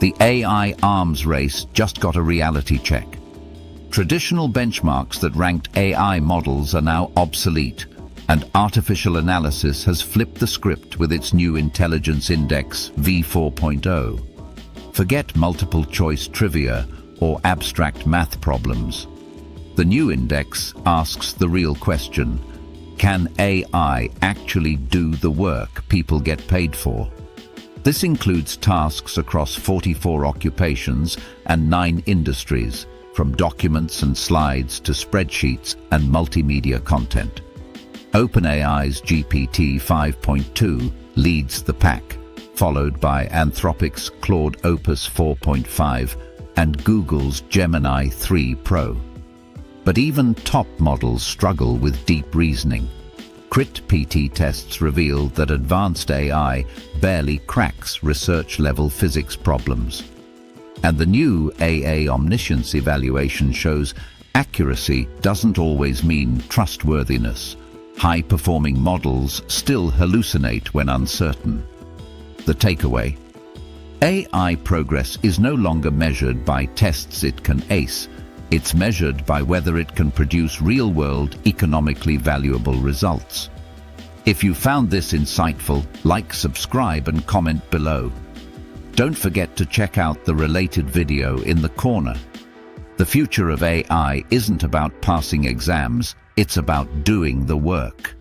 The AI arms race just got a reality check. Traditional benchmarks that ranked AI models are now obsolete, and artificial analysis has flipped the script with its new intelligence index v4.0. Forget multiple-choice trivia or abstract math problems. The new index asks the real question: can AI actually do the work people get paid for? This includes tasks across 44 occupations and 9 industries, from documents and slides to spreadsheets and multimedia content. OpenAI's GPT 5.2 leads the pack, followed by Anthropic's Claude Opus 4.5 and Google's Gemini 3 Pro. But even top models struggle with deep reasoning. CritPT tests reveal that advanced AI barely cracks research-level physics problems. And the new AA-Omniscience evaluation shows accuracy doesn't always mean trustworthiness. High-performing models still hallucinate when uncertain. The takeaway: AI progress is no longer measured by tests it can ace. It's measured by whether it can produce real-world, economically valuable results. If you found this insightful, like, subscribe, and comment below. Don't forget to check out the related video in the corner. The future of AI isn't about passing exams, it's about doing the work.